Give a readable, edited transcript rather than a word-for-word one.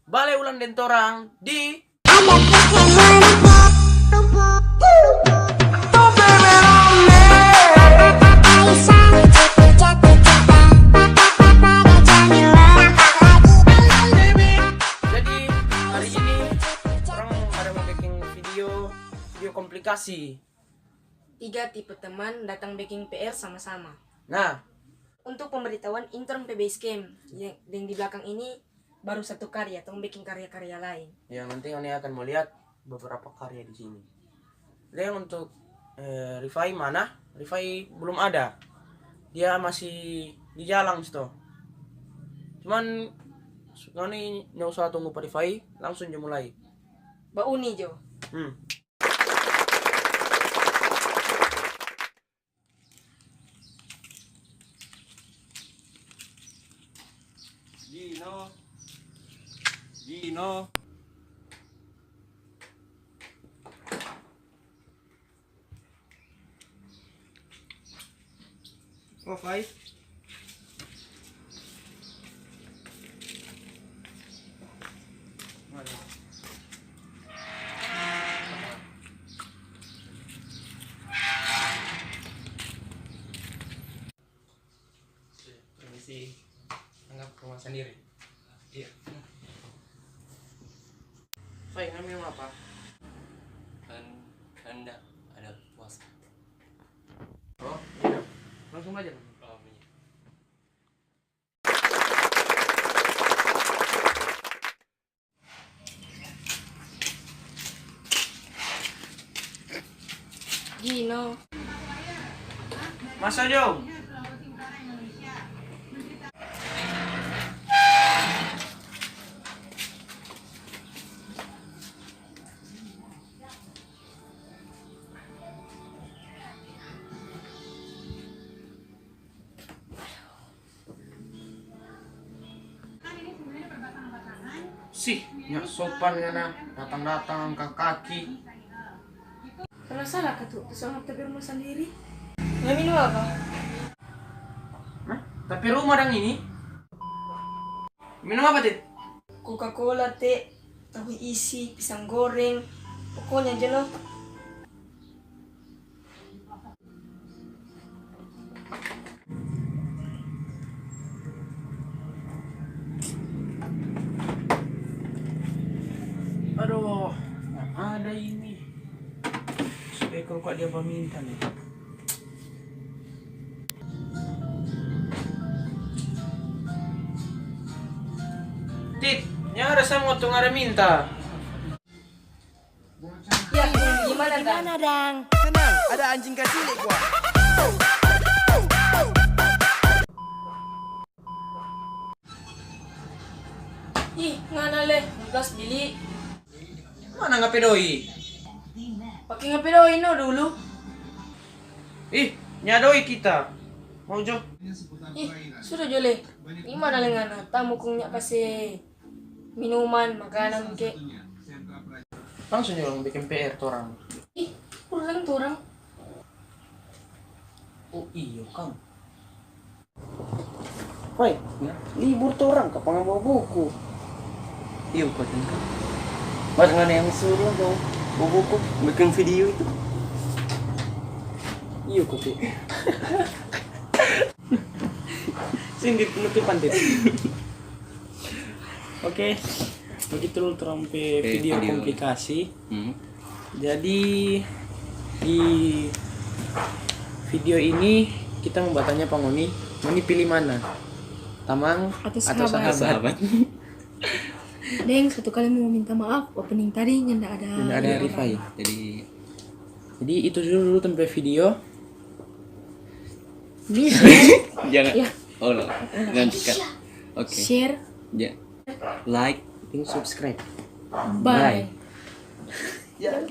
Bale ulang den torang di Jadi hari ini orang ada mau bikin video komplikasi. 3 tipe teman datang bikin PR sama-sama. Nah, Untuk pemberitahuan intern PB Scam yang di belakang ini baru satu karya, atau bikin karya-karya lain. yang nanti kalian akan melihat beberapa karya di sini. Dan untuk Rifai mana? Rifai belum ada. Dia masih di jalan situ. Cuman ini nggak usah tunggu Pak Rifai, langsung aja mulai. Mbak Uni Jo. Gino. Oh, Fai. Permisi, anggap rumah sendiri. Iya. Fai, ngambil apa? Anda ada puasa. Oh, iya. Langsung aja. Oh, iya. Gino. Masa Jom? Sih, nyak sopan ngana datang-datang angkat kaki. Kalau salah ketuk sama tapi rumah sendiri. Nggak minum apa? Hah? Tapi rumah dang ini. Minum apa, Tit? Coca-Cola, teh, tahu isi, pisang goreng, pokoknya aja loh. Aduh, nggak ada ini. Spekor kok dia minta nih. Tit, nyara sama tuh ada minta. Ya, gimana Dang? Tenang, ada anjing kecil gua. Ih, ngana leh, belas beli. Mana nggak pedoi? Pakai ngapain no dulu? Ih, nyadoi kita. Mau Jo? Ih, sudah jole. Gimana leh ngana? Tamu kongnya kasih minuman, makanan ke. Langsung aja orang bikin PR tuh orang. Ih, pulang tuh orang. Oh iya Kang. Woi, libur tuh orang kapan bawa buku? Iya, kok kan. Barengan yang suruh dong. Bawa buku, bikin video itu. Iya kok Tit. Sini penutupan Tit. Oke, begitu lu terampe video komplikasi. Jadi di video ini kita mau bertanya Pak Ngoni, Ngoni pilih mana? Tamang Atau atau sahabat? Deng, satu kali mau minta maaf, opening tadi nggak ada. Nggak ada Rifai. Jadi itu dulu tempe video. Bisa. Jangan. Ya. Oh, no. Jangan cut. Oke. Share. Ya. Like. Subscribe. Bye. Ya.